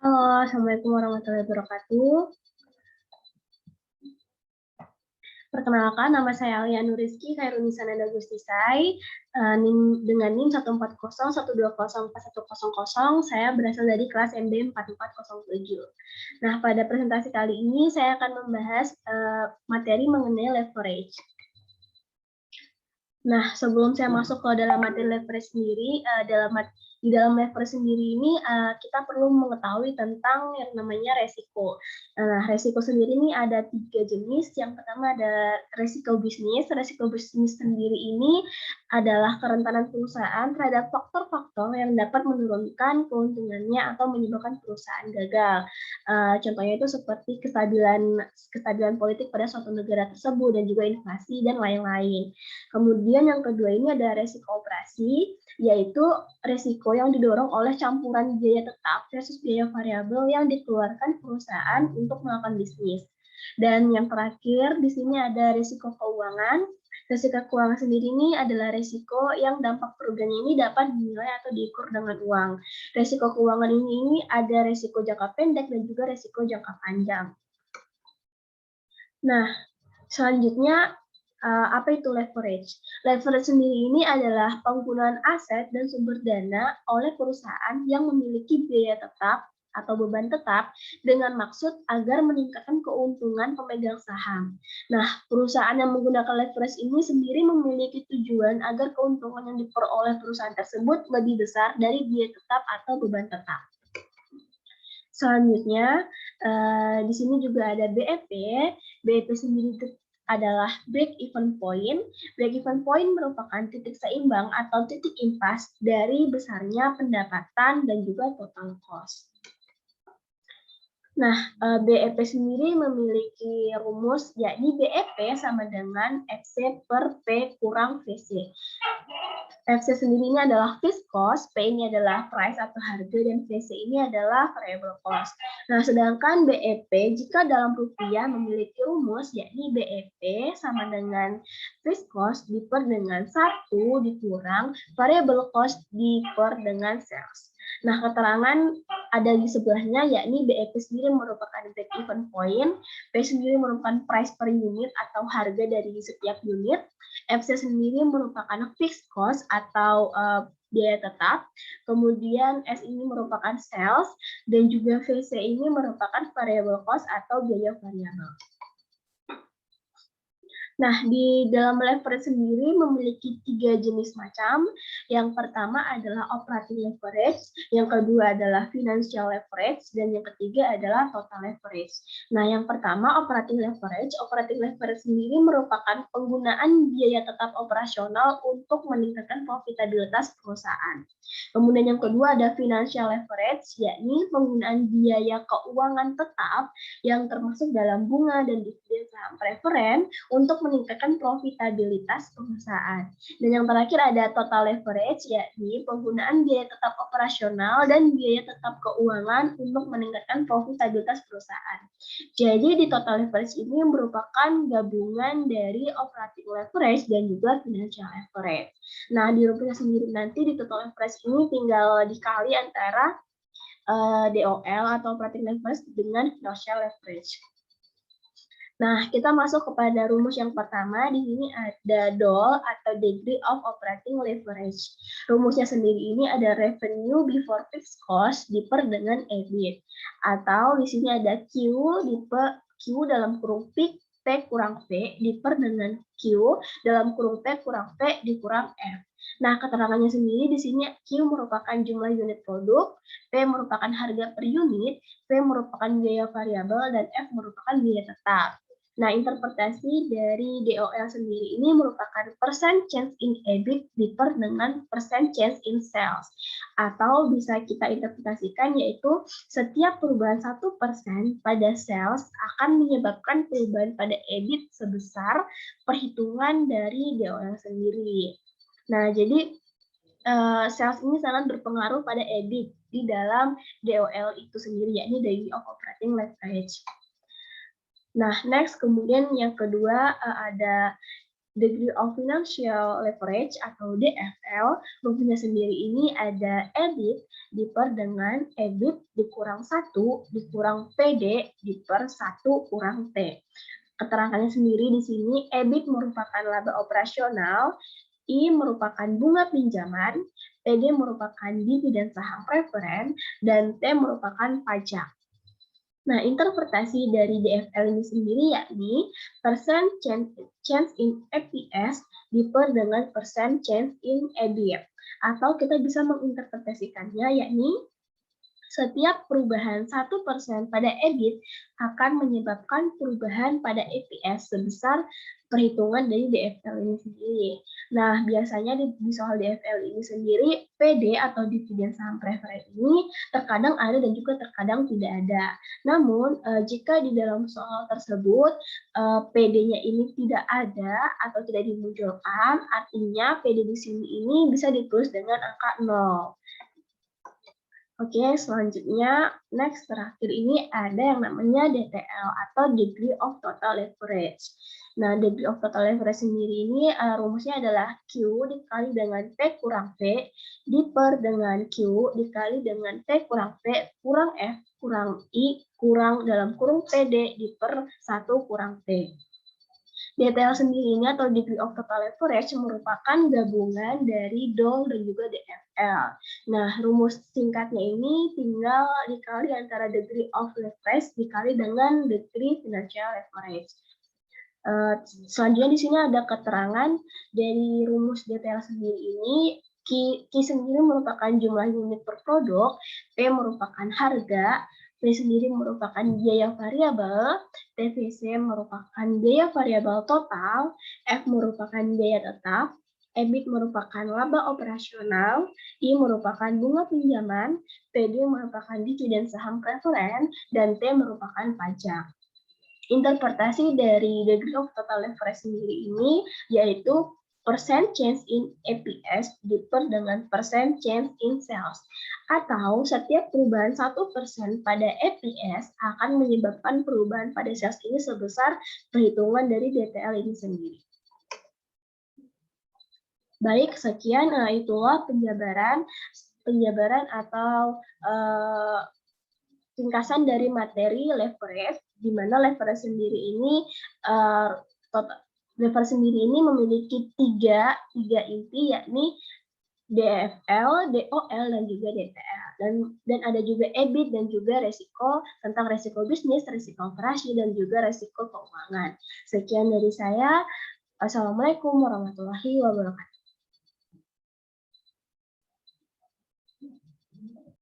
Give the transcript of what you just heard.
Halo, Assalamualaikum warahmatullahi wabarakatuh. Perkenalkan, nama saya Alia Nurizky Khairunisa Nanda Gustisai, dengan NIM 140120410. Saya berasal dari kelas MB 4407. Nah, pada presentasi kali ini saya akan membahas materi mengenai leverage. Nah, sebelum saya masuk ke dalam materi leverage sendiri, di dalam leverage sendiri ini kita perlu mengetahui tentang yang namanya resiko. Nah, resiko sendiri ini ada 3 jenis. Yang pertama ada resiko bisnis. Resiko bisnis sendiri ini adalah kerentanan perusahaan terhadap faktor-faktor yang dapat menurunkan keuntungannya atau menyebabkan perusahaan gagal. Contohnya itu seperti kestabilan politik pada suatu negara tersebut dan juga inflasi dan lain-lain. Kemudian yang kedua ini ada resiko operasi, yaitu resiko yang didorong oleh campuran biaya tetap versus biaya variabel yang dikeluarkan perusahaan untuk melakukan bisnis. Dan yang terakhir di sini ada resiko keuangan. Resiko keuangan sendiri ini adalah resiko yang dampak kerugiannya ini dapat dinilai atau diukur dengan uang. Resiko keuangan ini ada resiko jangka pendek dan juga resiko jangka panjang. Nah, selanjutnya apa itu leverage? Leverage sendiri ini adalah penggunaan aset dan sumber dana oleh perusahaan yang memiliki biaya tetap atau beban tetap dengan maksud agar meningkatkan keuntungan pemegang saham. Nah, perusahaan yang menggunakan leverage ini sendiri memiliki tujuan agar keuntungan yang diperoleh perusahaan tersebut lebih besar dari biaya tetap atau beban tetap. Selanjutnya, di sini juga ada BEP. BEP sendiri adalah break even point. Break even point merupakan titik seimbang atau titik impas dari besarnya pendapatan dan juga total cost. Nah, BEP sendiri memiliki rumus, yakni BEP sama dengan FC per P kurang VC. FC sendiri ini adalah fixed cost, P ini adalah price atau harga, dan VC ini adalah variable cost. Nah, sedangkan BEP jika dalam rupiah memiliki rumus, yakni BEP sama dengan fixed cost diper dengan 1 dikurang variable cost diper dengan sales. Nah, keterangan ada di sebelahnya, yakni BEP sendiri merupakan break even point, P sendiri merupakan price per unit atau harga dari setiap unit, FC sendiri merupakan fixed cost atau biaya tetap, kemudian S ini merupakan sales, dan juga VC ini merupakan variable cost atau biaya variabel. Nah, di dalam leverage sendiri memiliki 3 jenis macam. Yang pertama adalah operating leverage, yang kedua adalah financial leverage, dan yang ketiga adalah total leverage. Nah, yang pertama operating leverage. Operating leverage sendiri merupakan penggunaan biaya tetap operasional untuk meningkatkan profitabilitas perusahaan. Kemudian yang kedua ada financial leverage, yakni penggunaan biaya keuangan tetap yang termasuk dalam bunga dan dividen saham preferen untuk meningkatkan profitabilitas perusahaan. Dan yang terakhir ada total leverage, yakni penggunaan biaya tetap operasional dan biaya tetap keuangan untuk meningkatkan profitabilitas perusahaan. Jadi di total leverage ini merupakan gabungan dari operating leverage dan juga financial leverage. Nah, di rupiah sendiri nanti di total leverage ini tinggal dikali antara DOL atau operating leverage dengan financial leverage. Nah, kita masuk kepada rumus yang pertama. Di sini ada DOL atau degree of operating leverage. Rumusnya sendiri ini ada revenue before fixed cost diper dengan EBIT. Atau di sini ada Q diper Q dalam kurung P kurang V diper dengan Q dalam kurung P kurang V dikurang F. Nah, keterangannya sendiri di sini Q merupakan jumlah unit produk, P merupakan harga per unit, V merupakan biaya variabel, dan F merupakan biaya tetap. Nah, interpretasi dari DOL sendiri ini merupakan percent change in EBIT diper dengan percent change in sales. Atau bisa kita interpretasikan yaitu setiap perubahan 1% pada sales akan menyebabkan perubahan pada EBIT sebesar perhitungan dari DOL sendiri. Nah, jadi sales ini sangat berpengaruh pada EBIT di dalam DOL itu sendiri, yakni Degree of Operating Leverage. Nah, next kemudian yang kedua ada Degree of Financial Leverage atau DFL, rumusnya sendiri ini ada EBIT diper dengan EBIT dikurang 1 dikurang PD diper 1 kurang T. Keterangannya sendiri di sini, EBIT merupakan laba operasional, I merupakan bunga pinjaman, PD merupakan dividen saham preferen, dan T merupakan pajak. Nah, interpretasi dari DFL ini sendiri yakni percent change in EPS diper dengan percent change in EBIT. Atau kita bisa menginterpretasikannya yakni setiap perubahan 1% pada EBIT akan menyebabkan perubahan pada EPS sebesar perhitungan dari DFL ini sendiri. Nah, biasanya di soal DFL ini sendiri, PD atau dividen saham preferen ini terkadang ada dan juga terkadang tidak ada. Namun, jika di dalam soal tersebut PD-nya ini tidak ada atau tidak dimunculkan, artinya PD di sini ini bisa ditulis dengan angka 0. Oke, selanjutnya next terakhir ini ada yang namanya DTL atau Degree of Total Leverage. Nah, Degree of Total Leverage sendiri ini rumusnya adalah Q dikali dengan P kurang V diper dengan Q dikali dengan P kurang V kurang F kurang I kurang dalam kurung PD diper 1 kurang T. DTL sendiri ini atau Degree of Total Leverage merupakan gabungan dari DOL dan juga DFL. Nah, rumus singkatnya ini tinggal dikali antara Degree of Leverage dikali dengan Degree Financial Leverage. Selanjutnya di sini ada keterangan dari rumus DTL sendiri ini. Q sendiri merupakan jumlah unit per produk, P merupakan harga, P sendiri merupakan biaya variabel, TVC merupakan biaya variabel total, F merupakan biaya tetap, EBIT merupakan laba operasional, I merupakan bunga pinjaman, PD merupakan dividen saham preferen, dan T merupakan pajak. Interpretasi dari Degree of Total Leverage sendiri ini yaitu percent change in EPS diper dengan percent change in sales. Atau setiap perubahan 1% pada EPS akan menyebabkan perubahan pada sales ini sebesar perhitungan dari DTL ini sendiri. Baik, sekian itulah penjabaran atau ringkasan dari materi leverage, di mana leverage sendiri ini leverage sendiri ini memiliki tiga inti, yakni DFL, DOL, dan juga DTL. Dan ada juga EBIT dan juga resiko tentang resiko bisnis, resiko operasi, dan juga resiko keuangan. Sekian dari saya. Assalamualaikum warahmatullahi wabarakatuh.